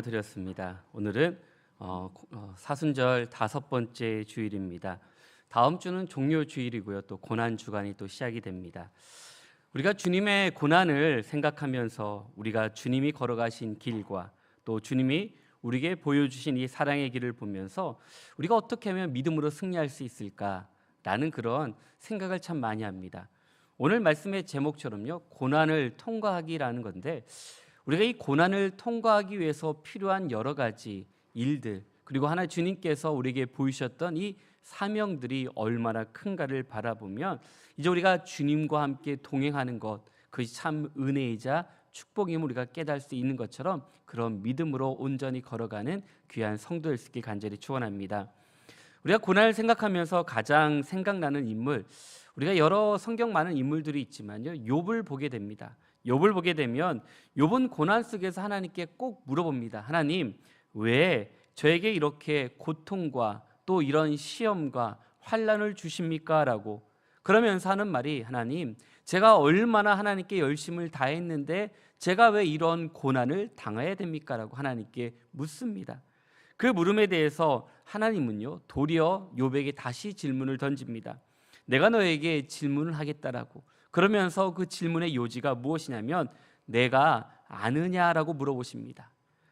드렸습니다. 오늘은 사순절 5번째 주일입니다. 다음 주는 종료 주일이고요. 또 고난 주간이 또 시작이 됩니다. 우리가 주님의 고난을 생각하면서 우리가 주님이 걸어가신 길과 또 주님이 우리에게 보여주신 이 사랑의 길을 보면서 우리가 어떻게 하면 믿음으로 승리할 수 있을까라는 그런 생각을 참 많이 합니다. 오늘 말씀의 제목처럼요, 고난을 통과하기라는 건데, 우리가 이 고난을 통과하기 위해서 필요한 여러 가지 일들, 그리고 하나 주님께서 우리에게 보이셨던 이 사명들이 얼마나 큰가를 바라보면 이제 우리가 주님과 함께 동행하는 것, 그것이 참 은혜이자 축복임을 우리가 깨달을 수 있는 것처럼 그런 믿음으로 온전히 걸어가는 귀한 성도 될 수 있길 간절히 축원합니다. 우리가 고난을 생각하면서 가장 생각나는 인물, 우리가 여러 성경 많은 인물들이 있지만요, 욥을 보게 됩니다. 욥을 보게 되면 욥은 고난 속에서 하나님께 꼭 물어봅니다. 하나님, 왜 저에게 이렇게 고통과 또 이런 시험과 환난을 주십니까? 라고 그러면서 하는 말이, 하나님, 제가 얼마나 하나님께 열심을 다했는데 제가 왜 이런 고난을 당해야 됩니까? 라고 하나님께 묻습니다. 그 물음에 대해서 하나님은요, 도리어 욥에게 다시 질문을 던집니다. 내가 너에게 질문을 하겠다라고. 그러면서 그 질문의 요지가 무엇이냐면, 내가 아느냐라고 물어보십니다.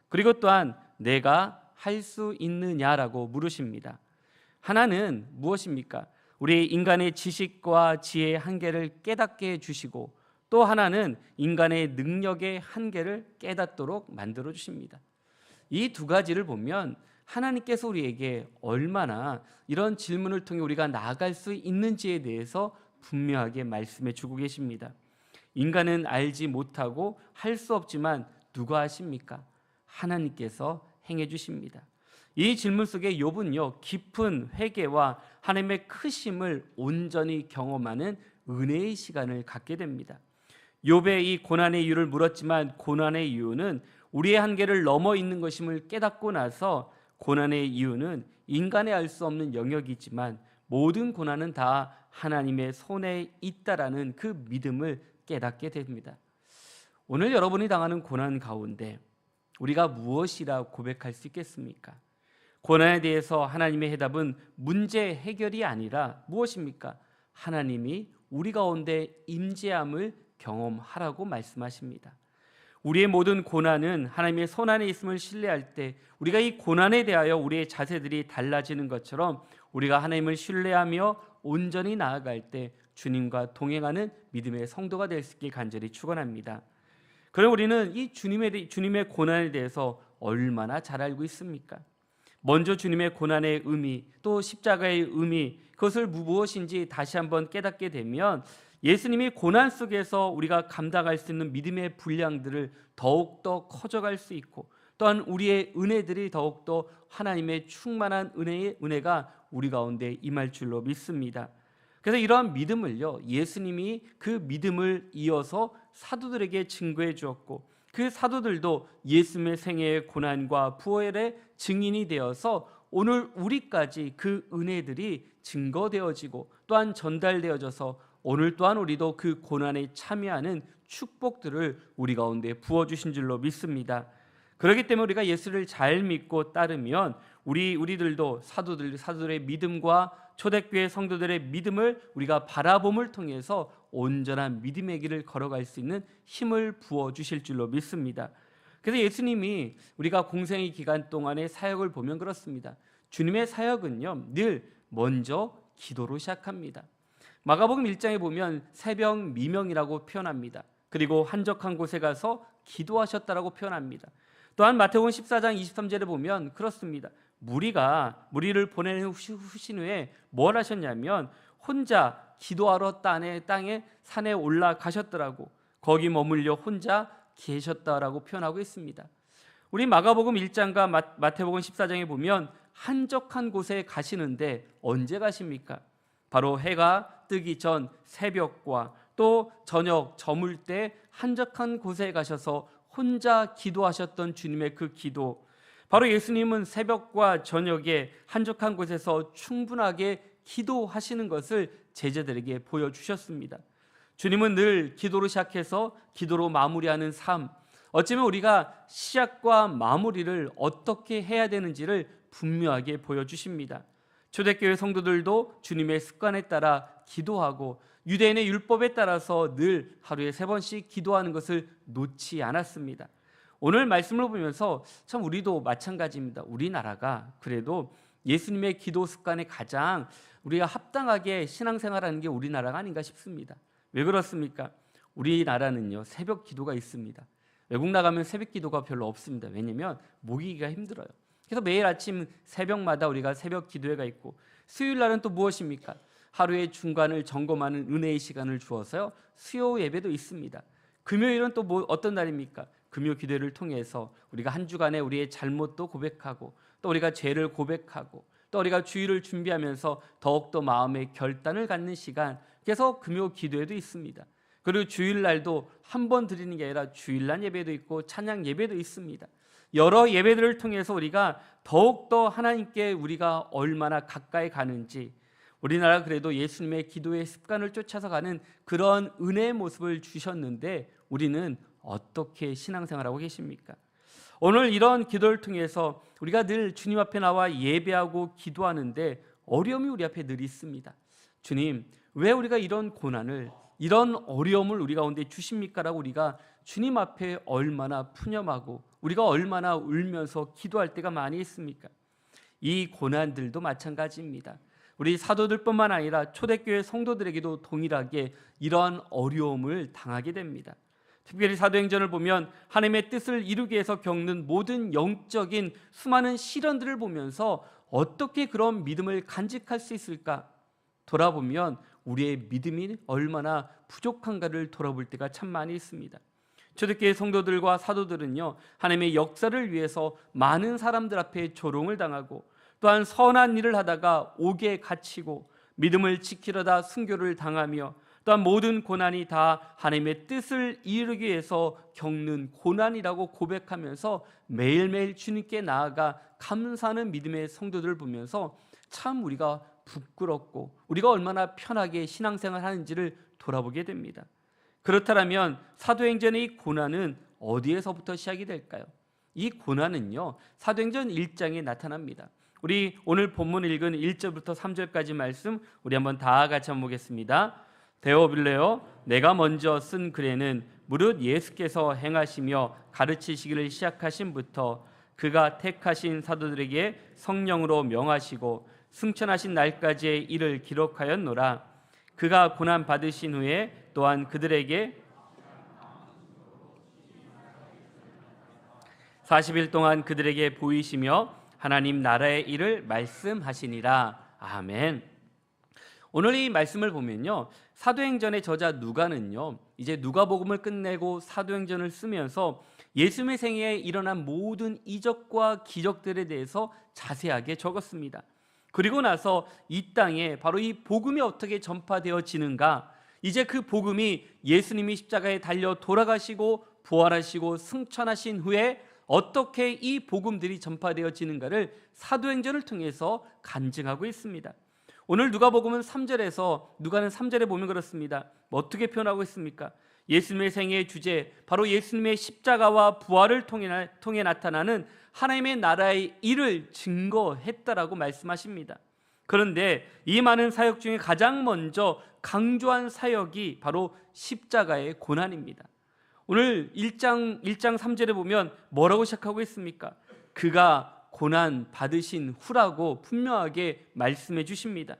그리고 또한 내가 할 수 있느냐라고 물으십니다. 하나는 무엇입니까? 우리 인간의 지식과 지혜의 한계를 깨닫게 해주시고, 또 하나는 인간의 능력의 한계를 깨닫도록 만들어 주십니다. 이 두 가지를 보면 하나님께서 우리에게 얼마나 이런 질문을 통해 우리가 나아갈 수 있는지에 대해서 분명하게 말씀해 주고 계십니다. 인간은 알지 못하고 할 수 없지만 누가 하십니까? 하나님께서 행해 주십니다. 이 질문 속에 욥은요, 깊은 회개와 하나님의 크심을 온전히 경험하는 은혜의 시간을 갖게 됩니다. 욥의 이 고난의 이유를 물었지만 고난의 이유는 우리의 한계를 넘어 있는 것임을 깨닫고 나서, 고난의 이유는 인간의 알 수 없는 영역이지만 모든 고난은 다 하나님의 손에 있다라는 그 믿음을 깨닫게 됩니다. 오늘 여러분이 당하는 고난 가운데 우리가 무엇이라 고백할 수 있겠습니까? 고난에 대해서 하나님의 해답은 문제 해결이 아니라 무엇입니까? 하나님이 우리 가운데 임재함을 경험하라고 말씀하십니다. 우리의 모든 고난은 하나님의 손 안에 있음을 신뢰할 때 우리가 이 고난에 대하여 우리의 자세들이 달라지는 것처럼, 우리가 하나님을 신뢰하며 온전히 나아갈 때 주님과 동행하는 믿음의 성도가 될 수 있길 간절히 축원합니다. 그럼 우리는 이 주님의 고난에 대해서 얼마나 잘 알고 있습니까? 먼저 주님의 고난의 의미, 또 십자가의 의미, 그것을 무엇인지 다시 한번 깨닫게 되면, 예수님이 고난 속에서 우리가 감당할 수 있는 믿음의 분량들을 더욱더 커져갈 수 있고, 또한 우리의 은혜들이 더욱더 하나님의 충만한 은혜가 우리 가운데 임할 줄로 믿습니다. 그래서 이러한 믿음을요, 예수님이 그 믿음을 이어서 사도들에게 증거해 주었고, 그 사도들도 예수님의 생애의 고난과 부활의 증인이 되어서 오늘 우리까지 그 은혜들이 증거되어지고 또한 전달되어져서 오늘 또한 우리도 그 고난에 참여하는 축복들을 우리 가운데 부어주신 줄로 믿습니다. 그렇기 때문에 우리가 예수를 잘 믿고 따르면 우리들도 사도들의 믿음과 초대교회 성도들의 믿음을 우리가 바라봄을 통해서 온전한 믿음의 길을 걸어갈 수 있는 힘을 부어주실 줄로 믿습니다. 그래서 예수님이 우리가 공생의 기간 동안의 사역을 보면 그렇습니다. 주님의 사역은요, 늘 먼저 기도로 시작합니다. 마가복음 1장에 보면 새벽 미명이라고 표현합니다. 그리고 한적한 곳에 가서 기도하셨다라고 표현합니다. 또한 마태복음 14장 23절에 보면 그렇습니다. 무리를 보내는 후신 후에 뭘 하셨냐면 혼자 기도하러 땅에 산에 올라가셨더라고. 거기 머물려 혼자 계셨다라고 표현하고 있습니다. 우리 마가복음 1장과 마태복음 14장에 보면 한적한 곳에 가시는데 언제 가십니까? 바로 해가 뜨기 전 새벽과 또 저녁 저물 때 한적한 곳에 가셔서 혼자 기도하셨던 주님의 그 기도, 바로 예수님은 새벽과 저녁에 한적한 곳에서 충분하게 기도하시는 것을 제자들에게 보여주셨습니다. 주님은 늘 기도로 시작해서 기도로 마무리하는 삶, 어쩌면 우리가 시작과 마무리를 어떻게 해야 되는지를 분명하게 보여주십니다. 초대교회 성도들도 주님의 습관에 따라 기도하고 유대인의 율법에 따라서 늘 하루에 3번씩 기도하는 것을 놓지 않았습니다. 오늘 말씀을 보면서 참 우리도 마찬가지입니다. 우리나라가 그래도 예수님의 기도 습관에 가장 우리가 합당하게 신앙생활하는 게 우리나라가 아닌가 싶습니다. 왜 그렇습니까? 우리나라는요, 새벽 기도가 있습니다. 외국 나가면 새벽 기도가 별로 없습니다. 왜냐하면 모이기가 힘들어요. 그래서 매일 아침 새벽마다 우리가 새벽 기도회가 있고, 수요일 날은 또 무엇입니까? 하루의 중간을 점검하는 은혜의 시간을 주어서요, 수요 예배도 있습니다. 금요일은 또 어떤 날입니까? 금요 기도회를 통해서 우리가 한 주간에 우리의 잘못도 고백하고, 또 우리가 죄를 고백하고, 또 우리가 주일을 준비하면서 더욱더 마음의 결단을 갖는 시간, 그래서 금요 기도회도 있습니다. 그리고 주일날도 한 번 드리는 게 아니라 주일날 예배도 있고 찬양 예배도 있습니다. 여러 예배들을 통해서 우리가 더욱더 하나님께 우리가 얼마나 가까이 가는지, 우리나라 그래도 예수님의 기도의 습관을 쫓아서 가는 그런 은혜의 모습을 주셨는데 우리는 어떻게 신앙생활하고 계십니까? 오늘 이런 기도를 통해서 우리가 늘 주님 앞에 나와 예배하고 기도하는데 어려움이 우리 앞에 늘 있습니다. 주님, 왜 우리가 이런 고난을, 이런 어려움을 우리 가운데 주십니까? 라고 우리가 주님 앞에 얼마나 푸념하고 우리가 얼마나 울면서 기도할 때가 많이 있습니까? 이 고난들도 마찬가지입니다. 우리 사도들뿐만 아니라 초대교회 성도들에게도 동일하게 이러한 어려움을 당하게 됩니다. 특별히 사도행전을 보면 하나님의 뜻을 이루기 위해서 겪는 모든 영적인 수많은 시련들을 보면서 어떻게 그런 믿음을 간직할 수 있을까? 돌아보면 우리의 믿음이 얼마나 부족한가를 돌아볼 때가 참 많이 있습니다. 초대교회 성도들과 사도들은요, 하나님의 역사를 위해서 많은 사람들 앞에 조롱을 당하고, 또한 선한 일을 하다가 옥에 갇히고 믿음을 지키려다 순교를 당하며, 또한 모든 고난이 다 하나님의 뜻을 이루기 위해서 겪는 고난이라고 고백하면서 매일매일 주님께 나아가 감사하는 믿음의 성도들을 보면서 참 우리가 부끄럽고 우리가 얼마나 편하게 신앙생활 하는지를 돌아보게 됩니다. 그렇다면 사도행전의 이 고난은 어디에서부터 시작이 될까요? 이 고난은요, 사도행전 1장에 나타납니다. 우리 오늘 본문 읽은 1절부터 3절까지 말씀 우리 한번 다 같이 한번 보겠습니다. 데오빌레오, 내가 먼저 쓴 글에는 무릇 예수께서 행하시며 가르치시기를 시작하신부터 그가 택하신 사도들에게 성령으로 명하시고 승천하신 날까지의 일을 기록하였노라. 그가 고난 받으신 후에 또한 그들에게 40일 동안 그들에게 보이시며 하나님 나라의 일을 말씀하시니라. 아멘. 오늘 이 말씀을 보면요, 사도행전의 저자 누가는요, 이제 누가복음을 끝내고 사도행전을 쓰면서 예수님의 생애에 일어난 모든 이적과 기적들에 대해서 자세하게 적었습니다. 그리고 나서 이 땅에 바로 이 복음이 어떻게 전파되어지는가, 이제 그 복음이 예수님이 십자가에 달려 돌아가시고 부활하시고 승천하신 후에 어떻게 이 복음들이 전파되어지는가를 사도행전을 통해서 간증하고 있습니다. 오늘 누가복음은 3절에서 누가는 3절에 보면 그렇습니다. 어떻게 표현하고 있습니까? 예수님의 생애의 주제, 바로 예수님의 십자가와 부활을 통해 나타나는 하나님의 나라의 일을 증거했다라고 말씀하십니다. 그런데 이 많은 사역 중에 가장 먼저 강조한 사역이 바로 십자가의 고난입니다. 오늘 1장 3절에 보면 뭐라고 시작하고 있습니까? 그가 고난 받으신 후라고 분명하게 말씀해 주십니다.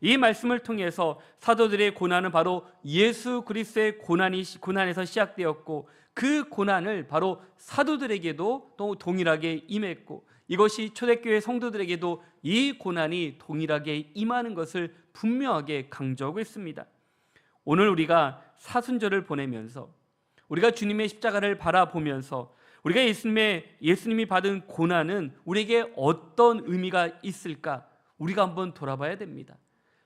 이 말씀을 통해서 사도들의 고난은 바로 예수 그리스도의 고난에서 시작되었고, 그 고난을 바로 사도들에게도 또 동일하게 임했고, 이것이 초대교회 성도들에게도 이 고난이 동일하게 임하는 것을 분명하게 강조하고 있습니다. 오늘 우리가 사순절을 보내면서 우리가 주님의 십자가를 바라보면서 우리가 예수님이 받은 고난은 우리에게 어떤 의미가 있을까? 우리가 한번 돌아봐야 됩니다.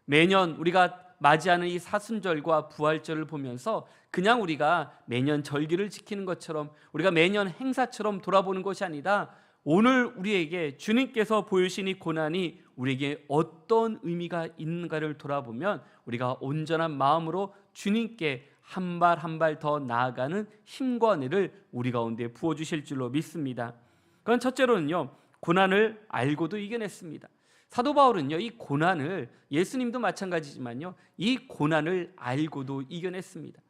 매년 우리가 맞이하는 이 사순절과 부활절을 보면서 그냥 우리가 매년 절기를 지키는 것처럼, 우리가 매년 행사처럼 돌아보는 것이 아니라 오늘 우리에게 주님께서 보여주신 이 고난이 우리에게 어떤 의미가 있는가를 돌아보면 우리가 온전한 마음으로 주님께 한 발 한 발 더 나아가는 힘과 은혜를 우리 가운데 부어주실 줄로 믿습니다. 그건 첫째로는요, 고난을 알고도 이겨냈습니다. 사도 바울은요, 이 고난을, 예수님도 마찬가지지만요, 이 고난을 알고도 이겨냈습니다.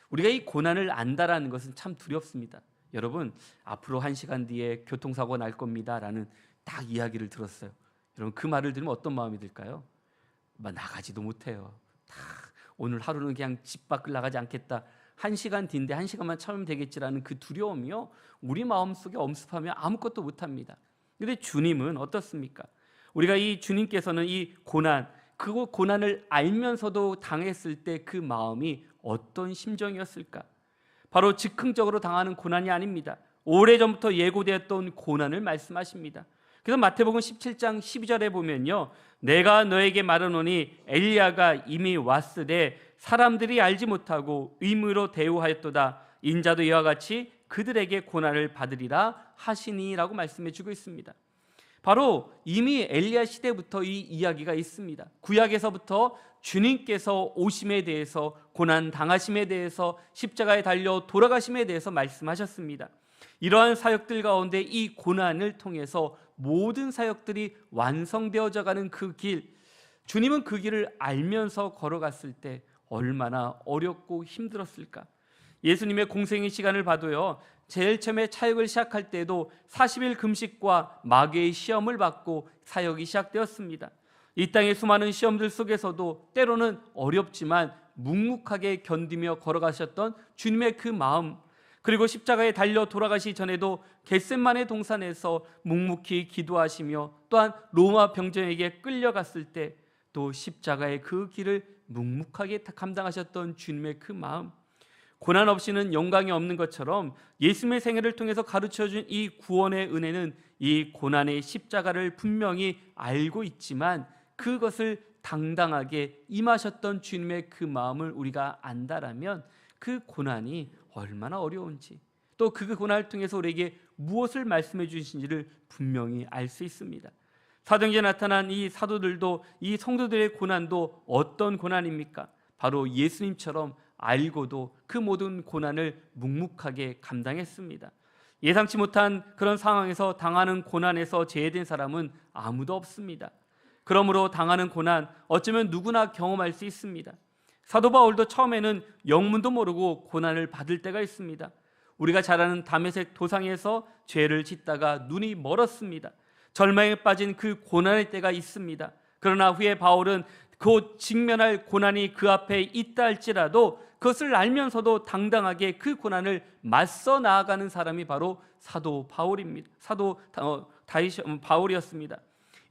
우리가 이 고난을 안다라는 것은 참 두렵습니다. 여러분, 앞으로 1시간 뒤에 교통사고가 날 겁니다 라는 딱 이야기를 들었어요. 여러분, 그 말을 들으면 어떤 마음이 들까요? 나가지도 못해요. 오늘 하루는 그냥 집 밖을 나가지 않겠다. 1시간 뒤인데 1시간만 참으면 되겠지라는 그 두려움이요, 우리 마음속에 엄습하면 아무것도 못합니다. 그런데 주님은 어떻습니까? 우리가 이 주님께서는 이 고난, 그 고난을 알면서도 당했을 때 그 마음이 어떤 심정이었을까? 바로 즉흥적으로 당하는 고난이 아닙니다. 오래전부터 예고되었던 고난을 말씀하십니다. 그래서 마태복음 17장 12절에 보면요, 내가 너에게 말하노니 엘리야가 이미 왔으되 사람들이 알지 못하고 의무로 대우하였도다. 인자도 이와 같이 그들에게 고난을 받으리라 하시니라고 말씀해 주고 있습니다. 바로 이미 엘리야 시대부터 이 이야기가 있습니다. 구약에서부터 주님께서 오심에 대해서, 고난 당하심에 대해서, 십자가에 달려 돌아가심에 대해서 말씀하셨습니다. 이러한 사역들 가운데 이 고난을 통해서 모든 사역들이 완성되어져 가는 그 길, 주님은 그 길을 알면서 걸어갔을 때 얼마나 어렵고 힘들었을까? 예수님의 공생의 시간을 봐도요, 제일 처음에 사역을 시작할 때도 40일 금식과 마귀의 시험을 받고 사역이 시작되었습니다. 이 땅의 수많은 시험들 속에서도 때로는 어렵지만 묵묵하게 견디며 걸어가셨던 주님의 그 마음, 그리고 십자가에 달려 돌아가시 전에도 겟셋마네 동산에서 묵묵히 기도하시며, 또한 로마 병정에게 끌려갔을 때 또 십자가의 그 길을 묵묵하게 감당하셨던 주님의 그 마음, 고난 없이는 영광이 없는 것처럼 예수님의 생애를 통해서 가르쳐준 이 구원의 은혜는 이 고난의 십자가를 분명히 알고 있지만 그것을 당당하게 임하셨던 주님의 그 마음을 우리가 안다라면 그 고난이 얼마나 어려운지, 또 그 고난을 통해서 우리에게 무엇을 말씀해 주신지를 분명히 알 수 있습니다. 사도행전에 나타난 이 사도들도, 이 성도들의 고난도 어떤 고난입니까? 바로 예수님처럼 알고도 그 모든 고난을 묵묵하게 감당했습니다. 예상치 못한 그런 상황에서 당하는 고난에서 제외된 사람은 아무도 없습니다. 그러므로 당하는 고난, 어쩌면 누구나 경험할 수 있습니다. 사도 바울도 처음에는 영문도 모르고 고난을 받을 때가 있습니다. 우리가 잘 아는 다메섹 도상에서 죄를 짓다가 눈이 멀었습니다. 절망에 빠진 그 고난의 때가 있습니다. 그러나 후에 바울은 곧 직면할 고난이 그 앞에 있다 할지라도 그것을 알면서도 당당하게 그 고난을 맞서 나아가는 사람이 바로 사도 바울입니다. 바울이었습니다.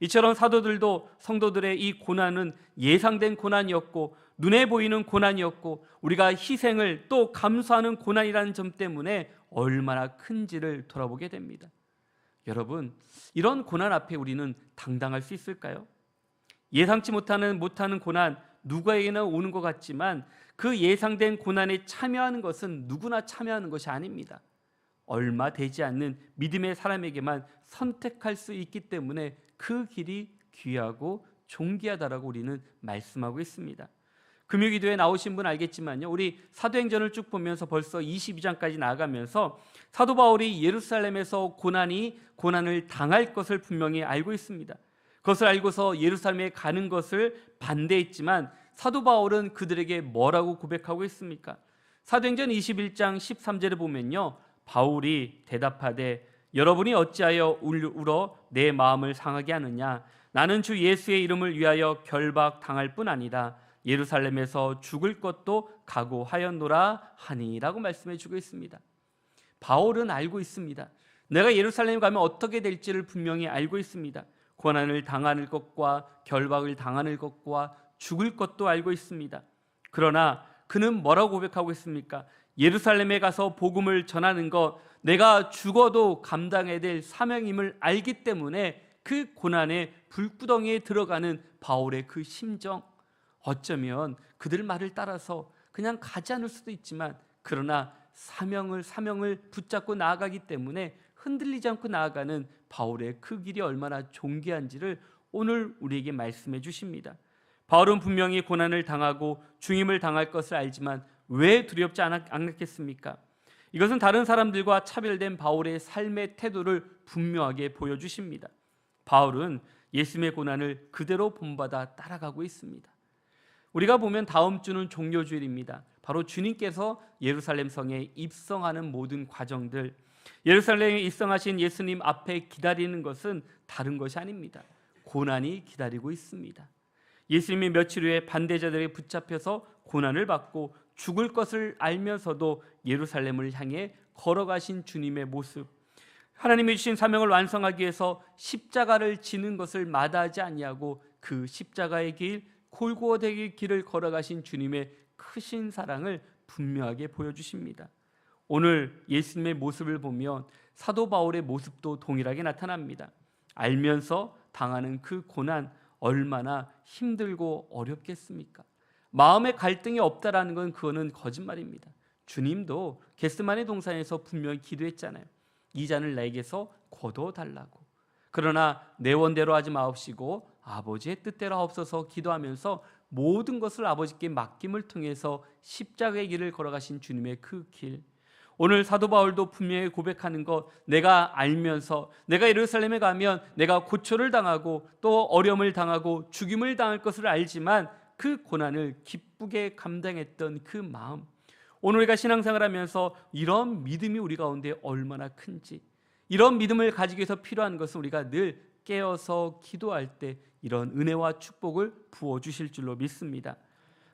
이처럼 사도들도 성도들의 이 고난은 예상된 고난이었고, 눈에 보이는 고난이었고, 우리가 희생을 또 감수하는 고난이라는 점 때문에 얼마나 큰지를 돌아보게 됩니다. 여러분, 이런 고난 앞에 우리는 당당할 수 있을까요? 예상치 못하는 고난, 누구에게나 오는 것 같지만 그 예상된 고난에 참여하는 것은 누구나 참여하는 것이 아닙니다. 얼마 되지 않는 믿음의 사람에게만 선택할 수 있기 때문에 그 길이 귀하고 존귀하다라고 우리는 말씀하고 있습니다. 금요기도에 나오신 분 알겠지만요, 우리 사도행전을 쭉 보면서 벌써 22장까지 나아가면서 사도 바울이 예루살렘에서 고난을 당할 것을 분명히 알고 있습니다. 그것을 알고서 예루살렘에 가는 것을 반대했지만 사도 바울은 그들에게 뭐라고 고백하고 있습니까? 사도행전 21장 13절에 보면요, 바울이 대답하되 여러분이 어찌하여 울어 내 마음을 상하게 하느냐? 나는 주 예수의 이름을 위하여 결박당할 뿐 아니라 예루살렘에서 죽을 것도 각오하였노라 하니라고 말씀해 주고 있습니다. 바울은 알고 있습니다. 내가 예루살렘에 가면 어떻게 될지를 분명히 알고 있습니다. 고난을 당하는 것과 결박을 당하는 것과 죽을 것도 알고 있습니다. 그러나 그는 뭐라고 고백하고 있습니까? 예루살렘에 가서 복음을 전하는 것, 내가 죽어도 감당해야 될 사명임을 알기 때문에 그 고난의 불구덩이에 들어가는 바울의 그 심정, 어쩌면 그들 말을 따라서 그냥 가지 않을 수도 있지만, 그러나 사명을 붙잡고 나아가기 때문에 흔들리지 않고 나아가는 바울의 그 길이 얼마나 존귀한지를 오늘 우리에게 말씀해 주십니다. 바울은 분명히 고난을 당하고 중임을 당할 것을 알지만 왜 두렵지 않았겠습니까? 이것은 다른 사람들과 차별된 바울의 삶의 태도를 분명하게 보여주십니다. 바울은 예수님의 고난을 그대로 본받아 따라가고 있습니다. 우리가 보면 다음 주는 종료주일입니다. 바로 주님께서 예루살렘 성에 입성하는 모든 과정들, 예루살렘에 입성하신 예수님 앞에 기다리는 것은 다른 것이 아닙니다. 고난이 기다리고 있습니다. 예수님이 며칠 후에 반대자들에 붙잡혀서 고난을 받고 죽을 것을 알면서도 예루살렘을 향해 걸어가신 주님의 모습, 하나님이 주신 사명을 완성하기 위해서 십자가를 지는 것을 마다하지 아니하고 그 십자가의 길, 골고다의 길을 걸어가신 주님의 크신 사랑을 분명하게 보여주십니다. 오늘 예수님의 모습을 보면 사도 바울의 모습도 동일하게 나타납니다. 알면서 당하는 그 고난 얼마나 힘들고 어렵겠습니까? 마음의 갈등이 없다라는 건 그거는 거짓말입니다. 주님도 겟세마네 동산에서 분명히 기도했잖아요. 이 잔을 나에게서 거둬달라고. 그러나 내 원대로 하지 마옵시고 아버지의 뜻대로 하옵소서 기도하면서 모든 것을 아버지께 맡김을 통해서 십자가의 길을 걸어가신 주님의 그 길, 오늘 사도 바울도 분명히 고백하는 것, 내가 알면서 내가 예루살렘에 가면 내가 고초를 당하고 또 어려움을 당하고 죽임을 당할 것을 알지만 그 고난을 기쁘게 감당했던 그 마음, 오늘 우리가 신앙생활 하면서 이런 믿음이 우리 가운데 얼마나 큰지, 이런 믿음을 가지기 위해서 필요한 것은 우리가 늘 깨어서 기도할 때 이런 은혜와 축복을 부어주실 줄로 믿습니다.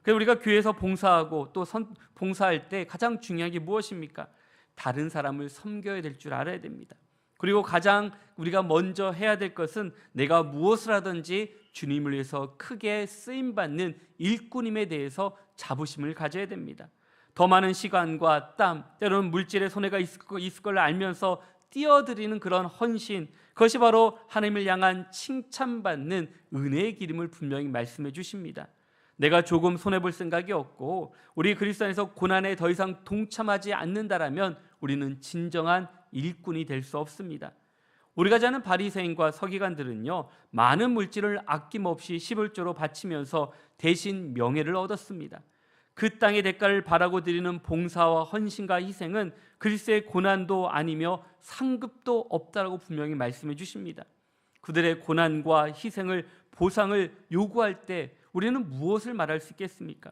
그래서 우리가 교회에서 봉사하고 또 봉사할 때 가장 중요한 게 무엇입니까? 다른 사람을 섬겨야 될 줄 알아야 됩니다. 그리고 가장 우리가 먼저 해야 될 것은 내가 무엇을 하든지 주님을 위해서 크게 쓰임받는 일꾼임에 대해서 자부심을 가져야 됩니다. 더 많은 시간과 땀, 때로는 물질의 손해가 있을 걸 알면서 띄어드리는 그런 헌신, 그것이 바로 하나님을 향한 칭찬받는 은혜의 기름을 분명히 말씀해 주십니다. 내가 조금 손해볼 생각이 없고 우리 그리스도 안에서 고난에 더 이상 동참하지 않는다라면 우리는 진정한 일꾼이 될 수 없습니다. 우리가 자는 바리새인과 서기관들은요, 많은 물질을 아낌없이 시불조로 바치면서 대신 명예를 얻었습니다. 그 땅의 대가를 바라고 드리는 봉사와 헌신과 희생은 그리스도의 고난도 아니며 상급도 없다라고 분명히 말씀해 주십니다. 그들의 고난과 희생을 보상을 요구할 때 우리는 무엇을 말할 수 있겠습니까?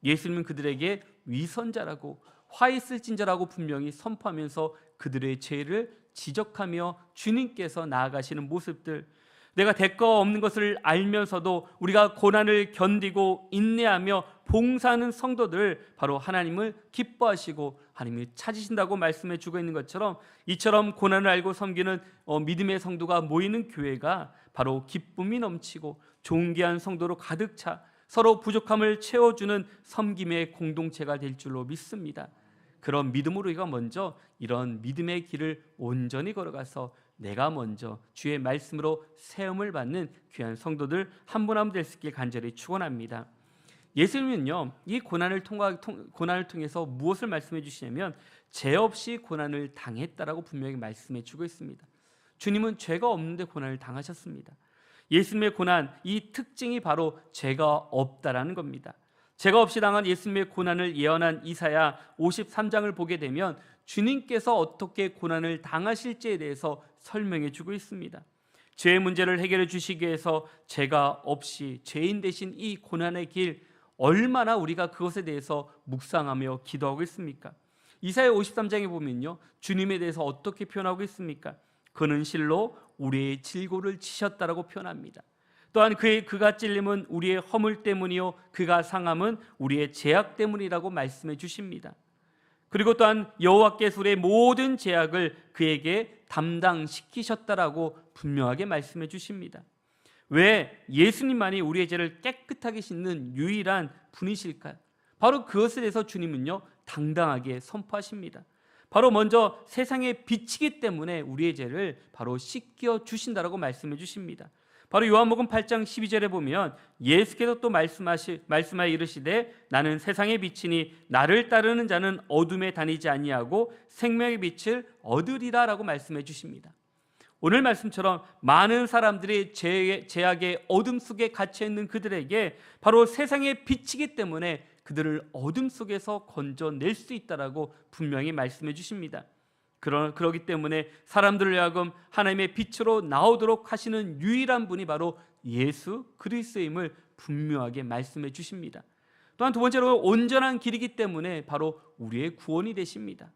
예수님은 그들에게 위선자라고 화 있을 진저라고 분명히 선포하면서 그들의 죄를 지적하며 주님께서 나아가시는 모습들, 내가 대가 없는 것을 알면서도 우리가 고난을 견디고 인내하며 봉사하는 성도들, 바로 하나님을 기뻐하시고 하나님을 찾으신다고 말씀해 주고 있는 것처럼, 이처럼 고난을 알고 섬기는 믿음의 성도가 모이는 교회가 바로 기쁨이 넘치고 존귀한 성도로 가득 차 서로 부족함을 채워주는 섬김의 공동체가 될 줄로 믿습니다. 그런 믿음으로 우리가 먼저 이런 믿음의 길을 온전히 걸어가서 내가 먼저 주의 말씀으로 세움을 받는 귀한 성도들 한 분 한 분 될 수 있길 간절히 축원합니다. 예수님은요, 이 고난을 통해서 무엇을 말씀해 주시냐면 죄 없이 고난을 당했다라고 분명히 말씀해 주고 있습니다. 주님은 죄가 없는데 고난을 당하셨습니다. 예수님의 고난, 이 특징이 바로 죄가 없다라는 겁니다. 죄가 없이 당한 예수님의 고난을 예언한 이사야 53장을 보게 되면 주님께서 어떻게 고난을 당하실지에 대해서 설명해 주고 있습니다. 죄의 문제를 해결해 주시기 위해서 죄가 없이 죄인 대신 이 고난의 길, 얼마나 우리가 그것에 대해서 묵상하며 기도하고 있습니까? 이사야 53장에 보면요, 주님에 대해서 어떻게 표현하고 있습니까? 그는 실로 우리의 질고를 치셨다라고 표현합니다. 또한 그가 찔림은 우리의 허물 때문이요 그가 상함은 우리의 죄악 때문이라고 말씀해 주십니다. 그리고 또한 여호와께서 우리의 모든 죄악을 그에게 담당시키셨다라고 분명하게 말씀해 주십니다. 왜 예수님만이 우리의 죄를 깨끗하게 씻는 유일한 분이실까요? 바로 그것에 대해서 주님은요, 당당하게 선포하십니다. 바로 먼저 세상에 비치기 때문에 우리의 죄를 바로 씻겨 주신다라고 말씀해 주십니다. 바로 요한복음 8장 12절에 보면 예수께서 또 말씀하여 이르시되 나는 세상의 빛이니 나를 따르는 자는 어둠에 다니지 아니하고 생명의 빛을 얻으리라라고 말씀해 주십니다. 오늘 말씀처럼 많은 사람들이 죄악의 어둠 속에 갇혀 있는 그들에게 바로 세상에 비치기 때문에 그들을 어둠 속에서 건져낼 수 있다라고 분명히 말씀해 주십니다. 그러기 때문에 사람들을 하여금 하나님의 빛으로 나오도록 하시는 유일한 분이 바로 예수 그리스도임을 분명하게 말씀해 주십니다. 또한 두 번째로 온전한 길이기 때문에 바로 우리의 구원이 되십니다.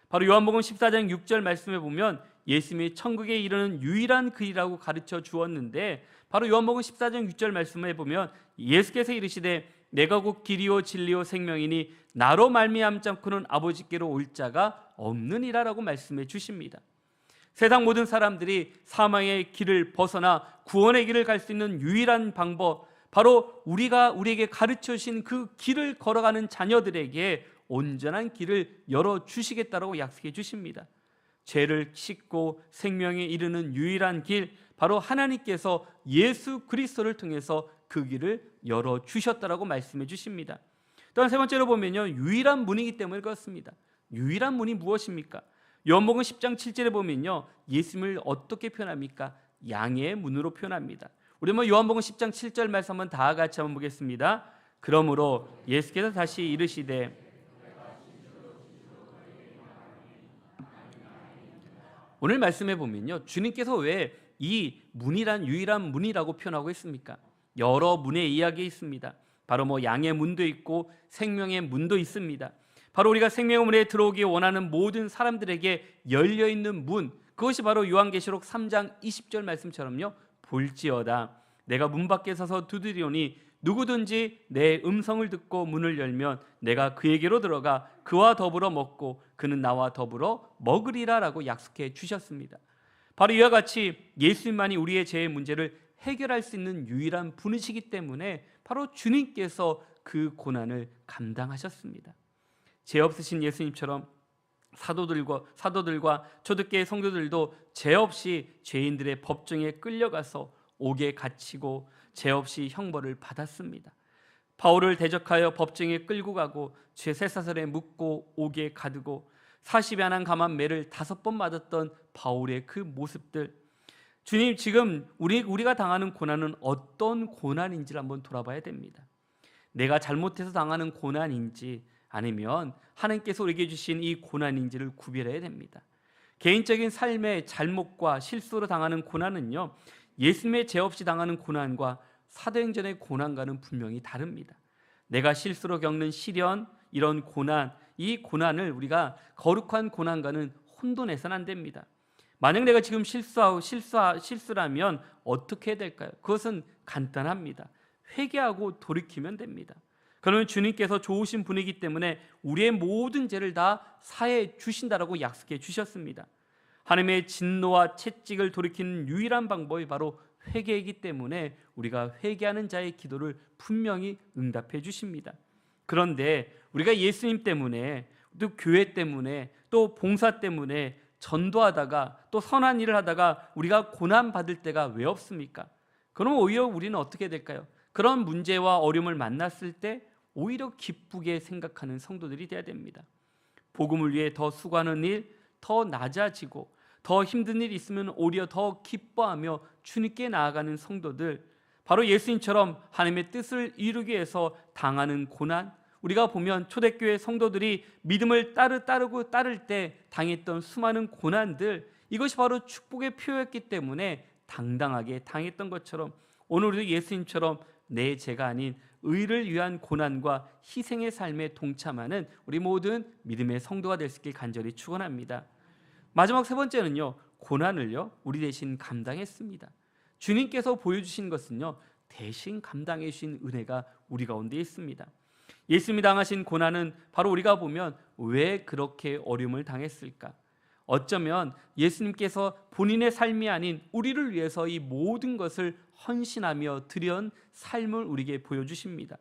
바로 요한복음 14장 6절 말씀에 보면 예수님이 천국에 이르는 유일한 길이라고 가르쳐 주었는데, 바로 요한복음 14장 6절 말씀에 보면 예수께서 이르시되 내가 곧 길이요 진리요 생명이니 나로 말미암지 않고는 아버지께로 올 자가 없느니라라고 말씀해 주십니다. 세상 모든 사람들이 사망의 길을 벗어나 구원의 길을 갈 수 있는 유일한 방법, 바로 우리에게 가르쳐 주신 그 길을 걸어가는 자녀들에게 온전한 길을 열어주시겠다라고 약속해 주십니다. 죄를 씻고 생명에 이르는 유일한 길, 바로 하나님께서 예수 그리스도를 통해서 그 길을 열어주셨다라고 말씀해 주십니다. 또한 세 번째로 보면요, 유일한 문이기 때문에 그렇습니다. 유일한 문이 무엇입니까? 요한복음 10장 7절에 보면요, 예수님을 어떻게 표현합니까? 양의 문으로 표현합니다. 우리 요한복음 10장 7절 말씀 한번 다 같이 한번 보겠습니다. 그러므로 예수께서 다시 이르시되, 오늘 말씀해 보면요, 주님께서 왜 이 문이란 유일한 문이라고 표현하고 있습니까? 여러 문의 이야기 있습니다. 바로 양의 문도 있고 생명의 문도 있습니다. 바로 우리가 생명의 문에 들어오기 원하는 모든 사람들에게 열려있는 문, 그것이 바로 요한계시록 3장 20절 말씀처럼요, 볼지어다 내가 문 밖에 서서 두드리오니 누구든지 내 음성을 듣고 문을 열면 내가 그에게로 들어가 그와 더불어 먹고 그는 나와 더불어 먹으리라 라고 약속해 주셨습니다. 바로 이와 같이 예수님만이 우리의 죄의 문제를 해결할 수 있는 유일한 분이시기 때문에 바로 주님께서 그 고난을 감당하셨습니다. 죄 없으신 예수님처럼 사도들과 초대교회 성도들도 죄 없이 죄인들의 법정에 끌려가서 옥에 갇히고 죄 없이 형벌을 받았습니다. 바울을 대적하여 법정에 끌고 가고 죄 쇠사슬에 묶고 옥에 가두고 40에 한한 감한 매를 5번 맞았던 바울의 그 모습들, 주님, 지금 우리가 당하는 고난은 어떤 고난인지를 한번 돌아봐야 됩니다. 내가 잘못해서 당하는 고난인지 아니면 하나님께서 우리에게 주신 이 고난인지를 구별해야 됩니다. 개인적인 삶의 잘못과 실수로 당하는 고난은요, 예수님의 죄 없이 당하는 고난과 사도행전의 고난과는 분명히 다릅니다. 내가 실수로 겪는 시련, 이런 고난, 이 고난을 우리가 거룩한 고난과는 혼돈해서는 안 됩니다. 만약 내가 지금 실수라면 어떻게 해야 될까요? 그것은 간단합니다. 회개하고 돌이키면 됩니다. 그러면 주님께서 좋으신 분이기 때문에 우리의 모든 죄를 다 사해 주신다라고 약속해 주셨습니다. 하나님의 진노와 채찍을 돌이키는 유일한 방법이 바로 회개이기 때문에 우리가 회개하는 자의 기도를 분명히 응답해 주십니다. 그런데 우리가 예수님 때문에, 또 교회 때문에, 또 봉사 때문에 전도하다가 또 선한 일을 하다가 우리가 고난받을 때가 왜 없습니까? 그럼 오히려 우리는 어떻게 될까요? 그런 문제와 어려움을 만났을 때 오히려 기쁘게 생각하는 성도들이 되어야 됩니다. 복음을 위해 더 수고하는 일, 더 낮아지고 더 힘든 일이 있으면 오히려 더 기뻐하며 주님께 나아가는 성도들, 바로 예수님처럼 하나님의 뜻을 이루기 위해서 당하는 고난, 우리가 보면 초대교회 성도들이 믿음을 따를 때 당했던 수많은 고난들, 이것이 바로 축복의 표였기 때문에 당당하게 당했던 것처럼 오늘 우리도 예수님처럼 내 죄가 아닌 의를 위한 고난과 희생의 삶에 동참하는 우리 모든 믿음의 성도가 될 수 있길 간절히 축원합니다. 마지막 세 번째는요, 고난을요 우리 대신 감당했습니다. 주님께서 보여주신 것은요, 대신 감당해 주신 은혜가 우리 가운데 있습니다. 예수님이 당하신 고난은 바로 우리가 보면 왜 그렇게 어려움을 당했을까? 어쩌면 예수님께서 본인의 삶이 아닌 우리를 위해서 이 모든 것을 헌신하며 드려온 삶을 우리에게 보여주십니다.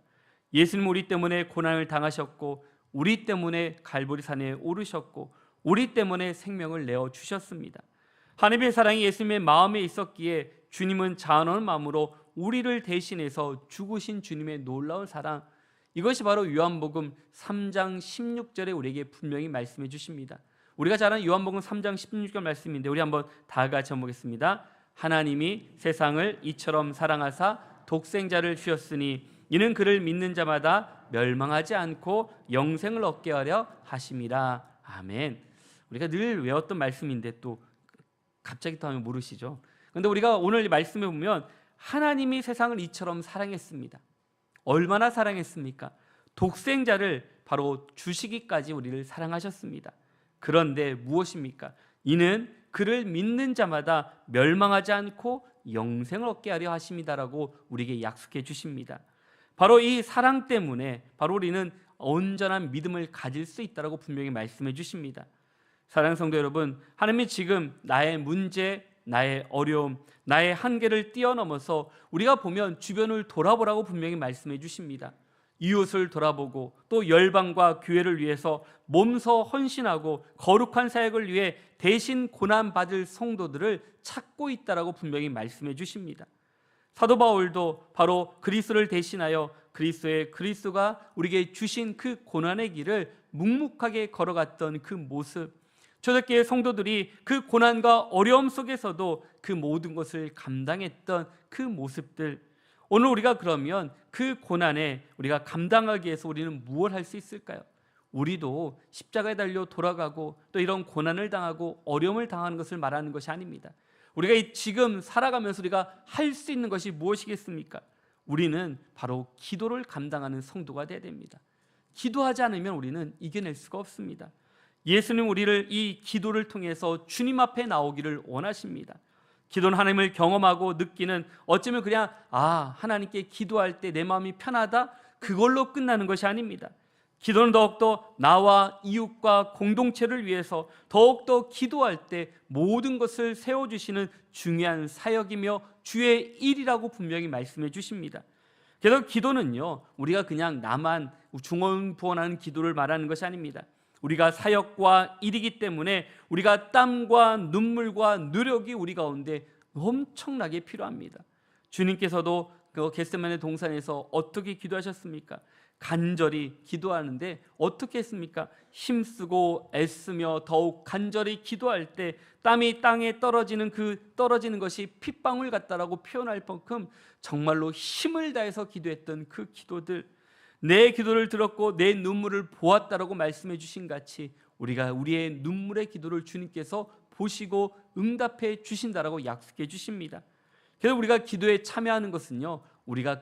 예수님 우리 때문에 고난을 당하셨고, 우리 때문에 갈보리산에 오르셨고, 우리 때문에 생명을 내어주셨습니다. 하나님의 사랑이 예수님의 마음에 있었기에 주님은 자원하는 마음으로 우리를 대신해서 죽으신 주님의 놀라운 사랑, 이것이 바로 요한복음 3장 16절에 우리에게 분명히 말씀해 주십니다. 우리가 잘 아는 요한복음 3장 16절 말씀인데 우리 한번 다 같이 보겠습니다. 하나님이 세상을 이처럼 사랑하사 독생자를 주셨으니 이는 그를 믿는 자마다 멸망하지 않고 영생을 얻게 하려 하심이라. 아멘. 우리가 늘 외웠던 말씀인데 또 갑자기 또 하면 모르시죠? 그런데 우리가 오늘 말씀에 보면 하나님이 세상을 이처럼 사랑했습니다. 얼마나 사랑했습니까? 독생자를 바로 주시기까지 우리를 사랑하셨습니다. 그런데 무엇입니까? 이는 그를 믿는 자마다 멸망하지 않고 영생을 얻게 하려 하심이다라고 우리에게 약속해 주십니다. 바로 이 사랑 때문에 바로 우리는 온전한 믿음을 가질 수 있다라고 분명히 말씀해 주십니다. 사랑하는 성도 여러분, 하나님이 지금 나의 문제, 나의 어려움, 나의 한계를 뛰어넘어서 우리가 보면 주변을 돌아보라고 분명히 말씀해 주십니다. 이웃을 돌아보고 또 열방과 교회를 위해서 몸서 헌신하고 거룩한 사역을 위해 대신 고난받을 성도들을 찾고 있다라고 분명히 말씀해 주십니다. 사도 바울도 바로 그리스도를 대신하여 그리스도가 우리에게 주신 그 고난의 길을 묵묵하게 걸어갔던 그 모습, 초대교회 성도들이 그 고난과 어려움 속에서도 그 모든 것을 감당했던 그 모습들, 오늘 우리가 그러면 그 고난에 우리가 감당하기 위해서 우리는 무엇을 할 수 있을까요? 우리도 십자가에 달려 돌아가고 또 이런 고난을 당하고 어려움을 당하는 것을 말하는 것이 아닙니다. 우리가 지금 살아가면서 우리가 할 수 있는 것이 무엇이겠습니까? 우리는 바로 기도를 감당하는 성도가 되어야 됩니다. 기도하지 않으면 우리는 이겨낼 수가 없습니다. 예수님 우리를 이 기도를 통해서 주님 앞에 나오기를 원하십니다. 기도는 하나님을 경험하고 느끼는, 어쩌면 그냥 하나님께 기도할 때 내 마음이 편하다, 그걸로 끝나는 것이 아닙니다. 기도는 더욱더 나와 이웃과 공동체를 위해서 더욱더 기도할 때 모든 것을 세워주시는 중요한 사역이며 주의 일이라고 분명히 말씀해 주십니다. 그래서 기도는요, 우리가 그냥 나만 중언부언하는 기도를 말하는 것이 아닙니다. 우리가 사역과 일이기 때문에 우리가 땀과 눈물과 노력이 우리 가운데 엄청나게 필요합니다. 주님께서도 그 겟세마네 동산에서 어떻게 기도하셨습니까? 간절히 기도하는데 어떻게 했습니까? 힘쓰고 애쓰며 더욱 간절히 기도할 때 땀이 땅에 떨어지는 것이 핏방울 같다라고 표현할 만큼 정말로 힘을 다해서 기도했던 그 기도들, 내 기도를 들었고 내 눈물을 보았다라고 말씀해 주신 같이 우리가 우리의 눈물의 기도를 주님께서 보시고 응답해 주신다라고 약속해 주십니다. 그래서 우리가 기도에 참여하는 것은요, 우리가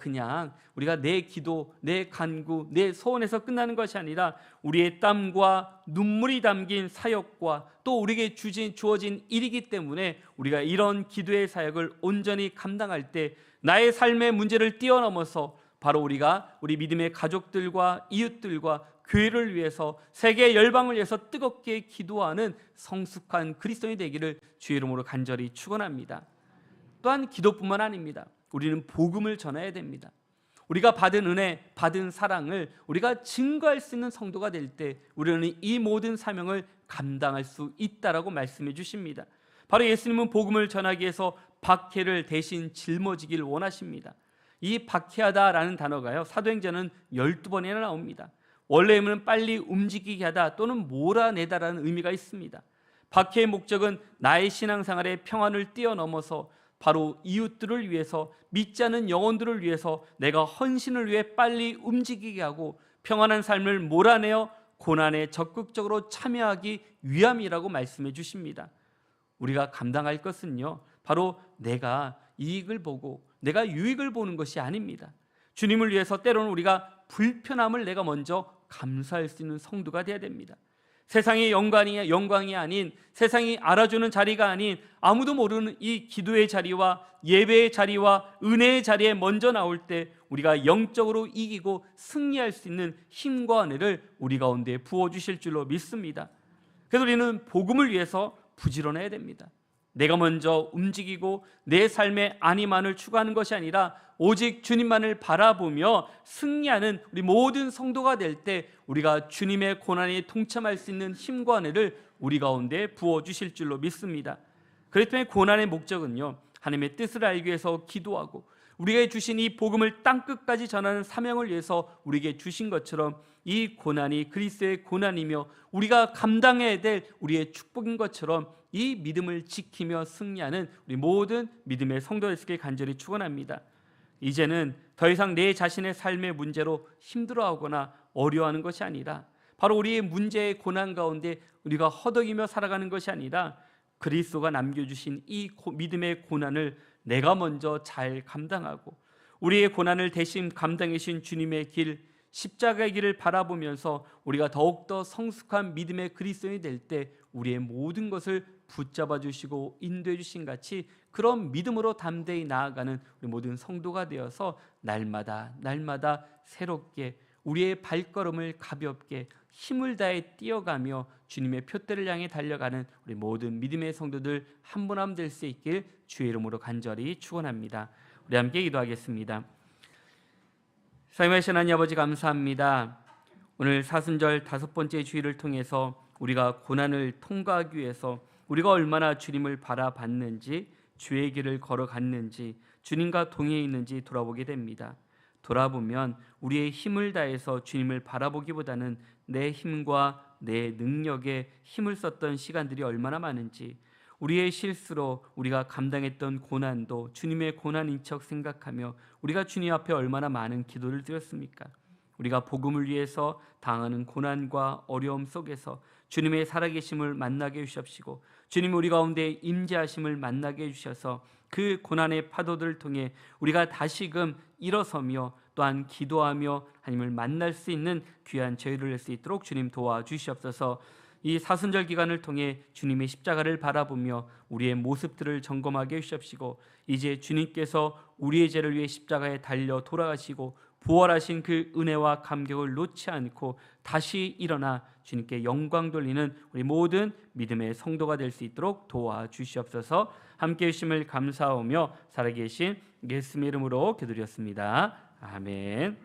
내 기도, 내 간구, 내 소원에서 끝나는 것이 아니라 우리의 땀과 눈물이 담긴 사역과 또 우리에게 주어진 일이기 때문에 우리가 이런 기도의 사역을 온전히 감당할 때 나의 삶의 문제를 뛰어넘어서 바로 우리가 우리 믿음의 가족들과 이웃들과 교회를 위해서 세계 열방을 위해서 뜨겁게 기도하는 성숙한 그리스도인이 되기를 주의 이름으로 간절히 축원합니다. 또한 기도뿐만 아닙니다. 우리는 복음을 전해야 됩니다. 우리가 받은 은혜, 받은 사랑을 우리가 증거할 수 있는 성도가 될 때 우리는 이 모든 사명을 감당할 수 있다라고 말씀해 주십니다. 바로 예수님은 복음을 전하기 위해서 박해를 대신 짊어지길 원하십니다. 이 박해하다라는 단어가요, 사도행전은 12번이나 나옵니다. 원래 의미는 빨리 움직이게 하다 또는 몰아내다라는 의미가 있습니다. 박해의 목적은 나의 신앙생활의 평안을 뛰어넘어서 바로 이웃들을 위해서, 믿지 않는 영혼들을 위해서 내가 헌신을 위해 빨리 움직이게 하고 평안한 삶을 몰아내어 고난에 적극적으로 참여하기 위함이라고 말씀해 주십니다. 우리가 감당할 것은요, 바로 내가 이익을 보고 내가 유익을 보는 것이 아닙니다. 주님을 위해서 때로는 우리가 불편함을 내가 먼저 감수할 수 있는 성도가 되어야 됩니다. 세상의 영광이 아닌, 세상이 알아주는 자리가 아닌, 아무도 모르는 이 기도의 자리와 예배의 자리와 은혜의 자리에 먼저 나올 때 우리가 영적으로 이기고 승리할 수 있는 힘과 은혜를 우리 가운데 부어주실 줄로 믿습니다. 그래서 우리는 복음을 위해서 부지런해야 됩니다. 내가 먼저 움직이고 내 삶의 안위만을 추구하는 것이 아니라 오직 주님만을 바라보며 승리하는 우리 모든 성도가 될 때 우리가 주님의 고난에 동참할 수 있는 힘과 은혜를 우리 가운데 부어주실 줄로 믿습니다. 그렇기 때문에 고난의 목적은요, 하나님의 뜻을 알기 위해서 기도하고 우리에게 주신 이 복음을 땅끝까지 전하는 사명을 위해서 우리에게 주신 것처럼 이 고난이 그리스도의 고난이며 우리가 감당해야 될 우리의 축복인 것처럼 이 믿음을 지키며 승리하는 우리 모든 믿음의 성도들에게 간절히 축원합니다. 이제는 더 이상 내 자신의 삶의 문제로 힘들어하거나 어려워하는 것이 아니라 바로 우리의 문제의 고난 가운데 우리가 허덕이며 살아가는 것이 아니라 그리스도가 남겨주신 이 믿음의 고난을 내가 먼저 잘 감당하고 우리의 고난을 대신 감당해 주신 주님의 길, 십자가의 길을 바라보면서 우리가 더욱더 성숙한 믿음의 그리스도인이 될 때 우리의 모든 것을 붙잡아 주시고 인도해 주신 같이 그런 믿음으로 담대히 나아가는 우리 모든 성도가 되어서 날마다 새롭게 우리의 발걸음을 가볍게 힘을 다해 뛰어가며 주님의 표대를 향해 달려가는 우리 모든 믿음의 성도들 한 분 한 분 될 수 있길 주의 이름으로 간절히 축원합니다. 우리 함께 기도하겠습니다. 사랑하신 하나님 아버지, 감사합니다. 오늘 사순절 5번째 주일을 통해서 우리가 고난을 통과하기 위해서 우리가 얼마나 주님을 바라봤는지, 주의 길을 걸어갔는지, 주님과 동행해 있는지 돌아보게 됩니다. 돌아보면 우리의 힘을 다해서 주님을 바라보기보다는 내 힘과 내 능력에 힘을 썼던 시간들이 얼마나 많은지, 우리의 실수로 우리가 감당했던 고난도 주님의 고난인 척 생각하며 우리가 주님 앞에 얼마나 많은 기도를 드렸습니까? 우리가 복음을 위해서 당하는 고난과 어려움 속에서 주님의 살아계심을 만나게 해주시옵시고 주님 우리 가운데 임재하심을 만나게 해주셔서 그 고난의 파도들을 통해 우리가 다시금 일어서며 또한 기도하며 하나님을 만날 수 있는 귀한 저희를 낼 수 있도록 주님 도와주시옵소서. 이 사순절 기간을 통해 주님의 십자가를 바라보며 우리의 모습들을 점검하게 해주시옵시고 이제 주님께서 우리의 죄를 위해 십자가에 달려 돌아가시고 부활하신 그 은혜와 감격을 놓지 않고 다시 일어나 주님께 영광 돌리는 우리 모든 믿음의 성도가 될 수 있도록 도와주시옵소서. 함께해 주심을 감사하며 살아계신 예수님의 이름으로 기도드렸습니다. 아멘.